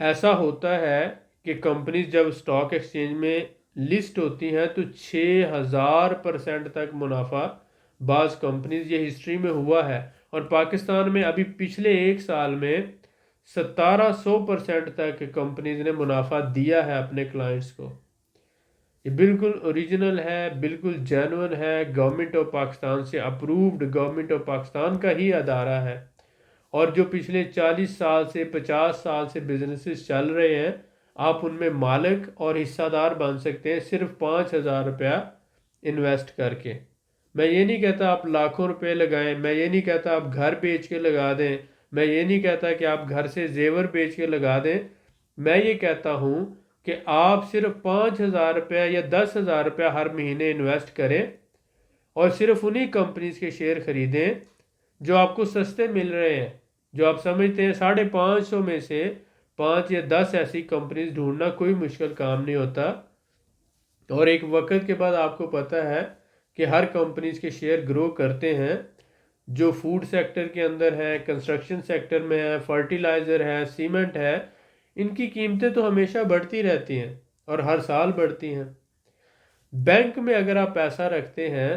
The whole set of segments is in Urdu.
ایسا ہوتا ہے کہ کمپنیز جب اسٹاک ایکسچینج میں لسٹ ہوتی ہیں تو 6000% تک منافع بعض کمپنیز، یہ ہسٹری میں ہوا ہے، اور پاکستان میں ابھی پچھلے ایک سال میں 1700% تک کمپنیز نے منافع دیا ہے اپنے کلائنٹس کو۔ یہ بالکل اوریجنل ہے، بالکل جینون ہے، گورنمنٹ آف پاکستان سے اپرووڈ، گورنمنٹ آف پاکستان کا ہی ادارہ ہے، اور جو پچھلے 40 سال سے 50 سال سے بزنسز چل رہے ہیں، آپ ان میں مالک اور حصہ دار بن سکتے ہیں صرف 5000 روپیہ انویسٹ کر کے۔ میں یہ نہیں کہتا آپ لاکھوں روپے لگائیں، میں یہ نہیں کہتا آپ گھر بیچ کے لگا دیں، میں یہ نہیں کہتا کہ آپ گھر سے زیور بیچ کے لگا دیں، میں یہ کہتا ہوں کہ آپ صرف 5000 روپیہ یا 10,000 روپیہ ہر مہینے انویسٹ کریں، اور صرف انہی کمپنیز کے شیئر خریدیں جو آپ کو سستے مل رہے ہیں، جو آپ سمجھتے ہیں 550 میں سے 5 یا 10 ایسی کمپنیز ڈھونڈنا کوئی مشکل کام نہیں ہوتا، اور ایک وقت کے بعد آپ کو پتہ ہے کہ ہر کمپنیز کے شیئر گرو کرتے ہیں، جو فوڈ سیکٹر کے اندر ہے، کنسٹرکشن سیکٹر میں ہے، فرٹیلائزر ہے، سیمنٹ ہے، ان کی قیمتیں تو ہمیشہ بڑھتی رہتی ہیں اور ہر سال بڑھتی ہیں۔ بینک میں اگر آپ پیسہ رکھتے ہیں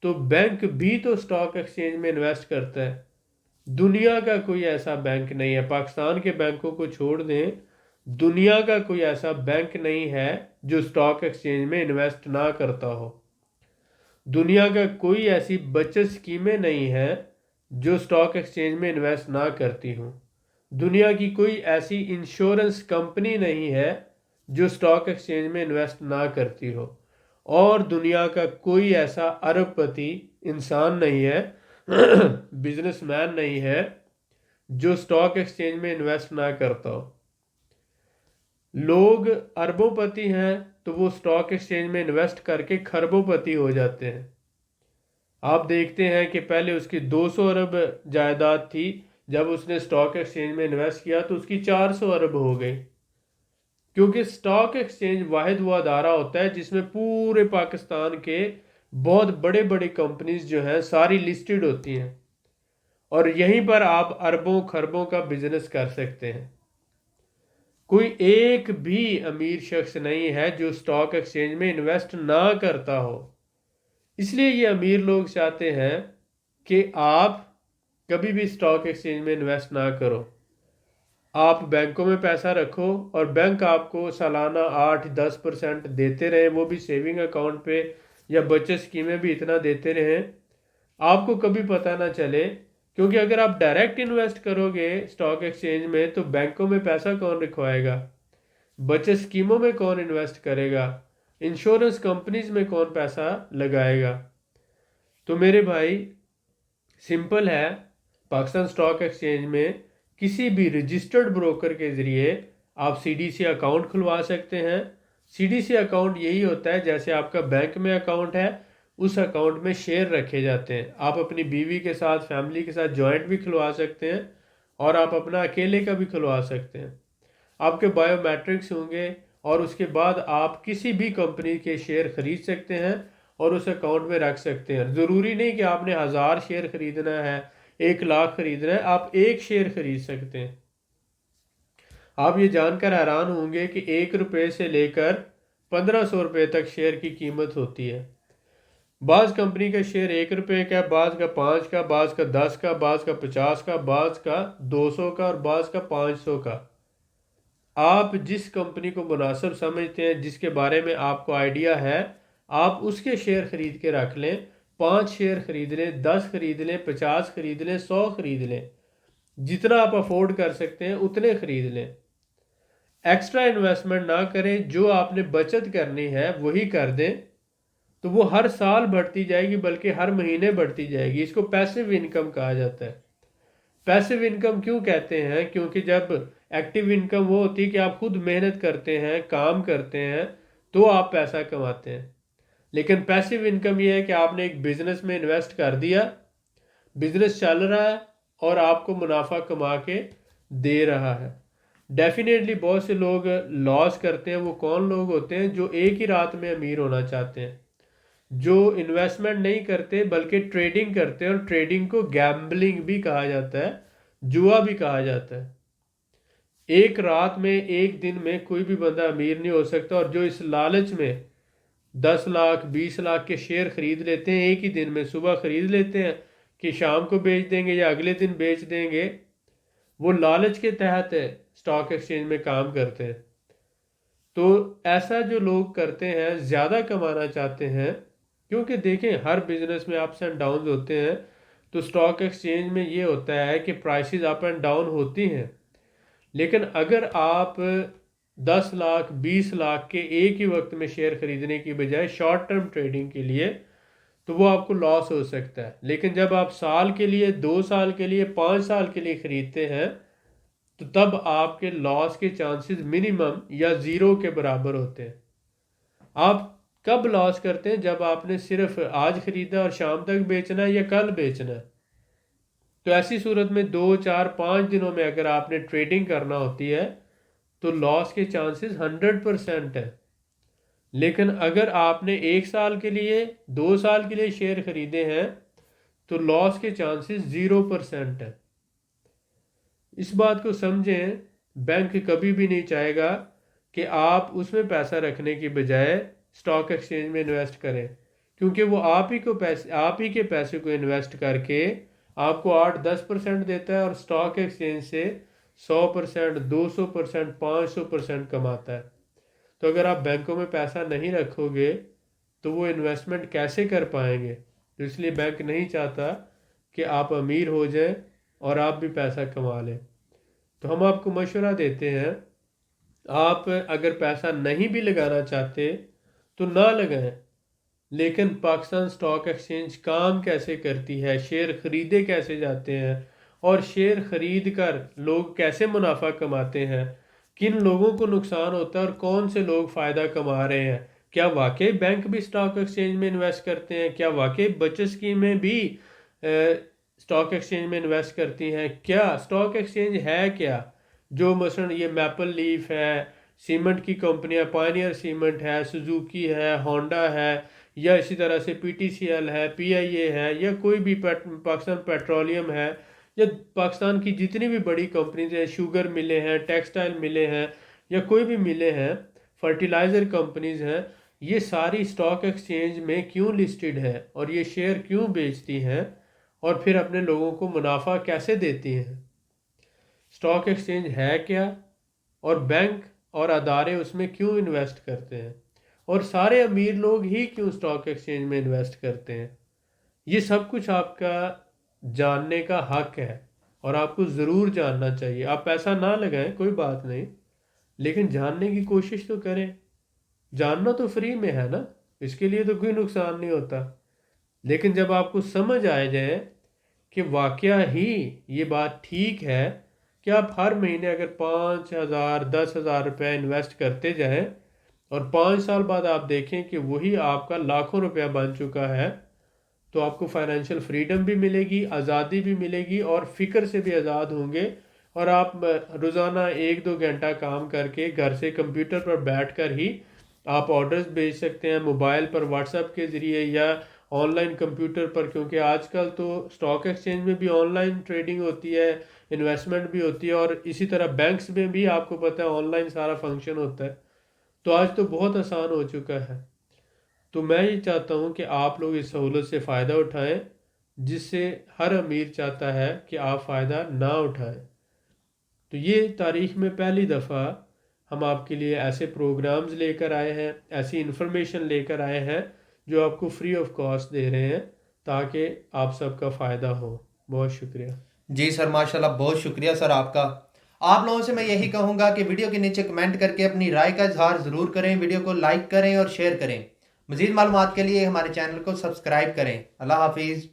تو بینک بھی تو اسٹاک ایکسچینج میں انویسٹ کرتا ہے۔ دنیا کا کوئی ایسا بینک نہیں ہے، پاکستان کے بینکوں کو چھوڑ دیں، دنیا کا کوئی ایسا بینک نہیں ہے جو اسٹاک ایکسچینج میں انویسٹ نہ کرتا ہو۔ دنیا کا کوئی ایسی بچت اسکیمیں نہیں ہیں جو اسٹاک ایکسچینج میں انویسٹ نہ کرتی ہوں۔ دنیا کی کوئی ایسی انشورنس کمپنی نہیں ہے جو اسٹاک ایکسچینج میں انویسٹ نہ کرتی ہو، اور دنیا کا کوئی ایسا ارب پتی انسان نہیں ہے بزنس مین نہیں ہے جو اسٹاک ایکسچینج میں انویسٹ نہ کرتا ہو۔ لوگ اربوں پتی ہیں تو وہ اسٹاک ایکسچینج میں انویسٹ کر کے خربوں پتی ہو جاتے ہیں۔ آپ دیکھتے ہیں کہ پہلے اس کی 200 ارب جائیداد تھی، جب اس نے اسٹاک ایکسچینج میں انویسٹ کیا تو اس کی 400 ارب ہو گئی، کیونکہ اسٹاک ایکسچینج واحد وہ ادارہ ہوتا ہے جس میں پورے پاکستان کے بہت بڑے بڑے کمپنیز جو ہیں ساری لسٹڈ ہوتی ہیں، اور یہیں پر آپ اربوں خربوں کا بزنس کر سکتے ہیں۔ کوئی ایک بھی امیر شخص نہیں ہے جو اسٹاک ایکسچینج میں انویسٹ نہ کرتا ہو۔ اس لیے یہ امیر لوگ چاہتے ہیں کہ آپ کبھی بھی اسٹاک ایکسچینج میں انویسٹ نہ کرو، آپ بینکوں میں پیسہ رکھو، اور بینک آپ کو سالانہ 8-10% دیتے رہیں، وہ بھی سیونگ اکاؤنٹ پہ، یا بچت اسکیمیں بھی اتنا دیتے رہیں، آپ کو کبھی پتہ نہ چلے، کیونکہ اگر آپ ڈائریکٹ انویسٹ کرو گے اسٹاک ایکسچینج میں تو بینکوں میں پیسہ کون رکھوائے گا، بچت اسکیموں میں کون انویسٹ کرے گا، انشورنس کمپنیز میں کون پیسہ لگائے گا؟ تو میرے بھائی سمپل ہے، پاکستان اسٹاک ایکسچینج میں کسی بھی رجسٹرڈ بروکر کے ذریعے آپ سی ڈی سی اکاؤنٹ کھلوا سکتے ہیں۔ سی ڈی سی اکاؤنٹ یہی ہوتا ہے جیسے آپ کا بینک میں اکاؤنٹ ہے، اس اکاؤنٹ میں شیئر رکھے جاتے ہیں، آپ اپنی بیوی کے ساتھ، فیملی کے ساتھ جوائنٹ بھی کھلوا سکتے ہیں، اور آپ اپنا اکیلے کا بھی کھلوا سکتے ہیں۔ آپ کے بایو میٹرکس ہوں گے، اور اس کے بعد آپ کسی بھی کمپنی کے شیئر خرید سکتے ہیں اور اس اکاؤنٹ میں رکھ سکتے ہیں۔ ضروری نہیں کہ آپ نے 1000 شیئر خریدنا ہے، 1 لاکھ خریدنا ہے، آپ ایک شیئر خرید سکتے ہیں۔ آپ یہ جان کر حیران ہوں گے کہ 1 روپے سے لے کر 1500 روپے تک شیئر کی قیمت ہوتی ہے۔ بعض کمپنی کا شیئر 1 روپے کا، بعض کا 5 کا، بعض کا 10 کا، بعض کا 50 کا، بعض کا 200 کا، اور بعض کا 500 کا۔ آپ جس کمپنی کو مناسب سمجھتے ہیں، جس کے بارے میں آپ کو آئیڈیا ہے، آپ اس کے شیئر خرید کے رکھ لیں، 5 شیئر خرید لیں، 10 خرید لیں، 50 خرید لیں، 100 خرید لیں، جتنا آپ افورڈ کر سکتے ہیں اتنے خرید لیں۔ ایکسٹرا انویسٹمنٹ نہ کریں، جو آپ نے بچت کرنی ہے وہی کر دیں، تو وہ ہر سال بڑھتی جائے گی، بلکہ ہر مہینے بڑھتی جائے گی۔ اس کو پیسیو انکم کہا جاتا ہے۔ پیسیو انکم کیوں کہتے ہیں؟ کیونکہ جب ایکٹیو انکم وہ ہوتی ہے کہ آپ خود محنت کرتے ہیں، کام کرتے ہیں، تو آپ پیسہ کماتے ہیں، لیکن پیسیو انکم یہ ہے کہ آپ نے ایک بزنس میں انویسٹ کر دیا، بزنس چل رہا ہے اور آپ کو منافع کما کے دے رہا ہے۔ ڈیفینیٹلی بہت سے لوگ لاس کرتے ہیں، وہ کون لوگ ہوتے ہیں؟ جو ایک ہی رات میں امیر ہونا چاہتے ہیں، جو انویسٹمنٹ نہیں کرتے بلکہ ٹریڈنگ کرتے ہیں، اور ٹریڈنگ کو گیمبلنگ بھی کہا جاتا ہے، جوا بھی کہا جاتا ہے۔ ایک رات میں ایک دن میں کوئی بھی بندہ امیر نہیں ہو سکتا، اور جو اس لالچ میں 10 لاکھ 20 لاکھ کے شیئر خرید لیتے ہیں ایک ہی دن میں، صبح خرید لیتے ہیں کہ شام کو بیچ دیں گے یا اگلے دن بیچ دیں گے، وہ لالچ کے تحت اسٹاک ایکسچینج میں کام کرتے ہیں۔ تو ایسا جو لوگ کرتے ہیں، زیادہ کمانا چاہتے ہیں، کیونکہ دیکھیں ہر بزنس میں اپس اینڈ ڈاؤنز ہوتے ہیں، تو اسٹاک ایکسچینج میں یہ ہوتا ہے کہ پرائسز اپ اینڈ ڈاؤن ہوتی ہیں، لیکن اگر آپ 10 لاکھ 20 لاکھ کے ایک ہی وقت میں شیئر خریدنے کی بجائے شارٹ ٹرم ٹریڈنگ کے لیے، تو وہ آپ کو لاس ہو سکتا ہے۔ لیکن جب آپ سال کے لیے، 2 سال کے لیے، 5 سال کے لیے خریدتے ہیں، تو تب آپ کے لاس کے چانسز منیمم یا زیرو کے برابر ہوتے ہیں۔ آپ کب لاس کرتے ہیں؟ جب آپ نے صرف آج خریدا اور شام تک بیچنا ہے یا کل بیچنا ہے۔ تو ایسی صورت میں 2 4 5 دنوں میں اگر آپ نے ٹریڈنگ کرنا ہوتی ہے تو لاس کے چانسز 100% ہے۔ لیکن اگر آپ نے 1 سال کے لیے، 2 سال کے لیے شیئر خریدے ہیں تو لاس کے چانسز 0% ہے۔ اس بات کو سمجھیں، بینک کبھی بھی نہیں چاہے گا کہ آپ اس میں پیسہ رکھنے کی بجائے اسٹاک ایکسچینج میں انویسٹ کریں، کیونکہ وہ آپ ہی کے پیسے کو انویسٹ کر کے آپ کو 8 10% دیتا ہے، اور اسٹاک ایکسچینج سے 100% 200% 500% کماتا ہے۔ تو اگر آپ بینکوں میں پیسہ نہیں رکھو گے تو وہ انویسٹمنٹ کیسے کر پائیں گے؟ تو اس لیے بینک نہیں چاہتا کہ آپ امیر ہو جائیں اور آپ بھی پیسہ کما لیں۔ تو ہم آپ کو مشورہ دیتے ہیں، آپ اگر پیسہ نہیں بھی لگانا چاہتے تو نہ لگائیں، لیکن پاکستان اسٹاک ایکسچینج کام کیسے کرتی ہے، شیئر خریدے کیسے جاتے ہیں، اور شیئر خرید کر لوگ کیسے منافع کماتے ہیں، کن لوگوں کو نقصان ہوتا ہے اور کون سے لوگ فائدہ کما رہے ہیں، کیا واقعی بینک بھی اسٹاک ایکسچینج میں انویسٹ کرتے ہیں، کیا واقعی بچت اسکیمیں بھی اسٹاک ایکسچینج میں انویسٹ کرتی ہیں، کیا اسٹاک ایکسچینج ہے کیا؟ جو مثلا یہ میپل لیف ہے، سیمنٹ کی کمپنیاں، پائنیئر سیمنٹ ہے، سوزوکی ہے، ہونڈا ہے، یا اسی طرح سے پی ٹی سی ایل ہے، پی آئی اے ہے، یا کوئی بھی پاکستان پیٹرولیم ہے، یا پاکستان کی جتنی بھی بڑی کمپنیز ہیں، شوگر ملیں ہیں، ٹیکسٹائل ملیں ہیں، یا کوئی بھی ملیں ہیں، فرٹیلائزر کمپنیز ہیں، یہ ساری اسٹاک ایکسچینج میں کیوں لسٹڈ ہے اور یہ شیئر کیوں بیچتی ہیں اور پھر اپنے لوگوں کو منافع کیسے دیتی ہیں؟ اسٹاک ایکسچینج ہے کیا، اور بینک اور ادارے اس میں کیوں انویسٹ کرتے ہیں، اور سارے امیر لوگ ہی کیوں اسٹاک ایکسچینج میں انویسٹ کرتے ہیں؟ یہ سب کچھ آپ کا جاننے کا حق ہے اور آپ کو ضرور جاننا چاہیے۔ آپ پیسہ نہ لگائیں، کوئی بات نہیں، لیکن جاننے کی کوشش تو کریں۔ جاننا تو فری میں ہے نا، اس کے لیے تو کوئی نقصان نہیں ہوتا۔ لیکن جب آپ کو سمجھ آ جائے کہ واقعہ ہی یہ بات ٹھیک ہے کہ آپ ہر مہینے اگر 5,000 10,000 روپے انویسٹ کرتے جائیں اور 5 سال بعد آپ دیکھیں کہ وہی آپ کا لاکھوں روپیہ بن چکا ہے، تو آپ کو فائنینشیل فریڈم بھی ملے گی، آزادی بھی ملے گی، اور فکر سے بھی آزاد ہوں گے، اور آپ روزانہ 1 2 گھنٹہ کام کر کے گھر سے کمپیوٹر پر بیٹھ کر ہی آپ آرڈرز بھیج سکتے ہیں، موبائل پر واٹس ایپ کے ذریعے یا آن لائن کمپیوٹر پر، کیونکہ آج کل تو اسٹاک ایکسچینج میں بھی آن لائن ٹریڈنگ ہوتی ہے، انویسٹمنٹ بھی ہوتی ہے، اور اسی طرح بینکس میں بھی آپ کو پتہ ہے آن لائن سارا فنکشن ہوتا ہے۔ تو آج تو بہت آسان ہو چکا ہے۔ تو میں یہ چاہتا ہوں کہ آپ لوگ اس سہولت سے فائدہ اٹھائیں، جس سے ہر امیر چاہتا ہے کہ آپ فائدہ نہ اٹھائیں۔ تو یہ تاریخ میں پہلی دفعہ ہم آپ کے لیے ایسے پروگرامز لے کر آئے ہیں، ایسی انفارمیشن لے کر آئے ہیں جو آپ کو فری آف کاسٹ دے رہے ہیں، تاکہ آپ سب کا فائدہ ہو۔ بہت شکریہ۔ جی سر، ماشاءاللہ، بہت شکریہ سر آپ کا۔ آپ لوگوں سے میں یہی کہوں گا کہ ویڈیو کے نیچے کمنٹ کر کے اپنی رائے کا اظہار ضرور کریں، ویڈیو کو لائک کریں اور شیئر کریں۔ مزید معلومات کے لیے ہمارے چینل کو سبسکرائب کریں۔ اللہ حافظ۔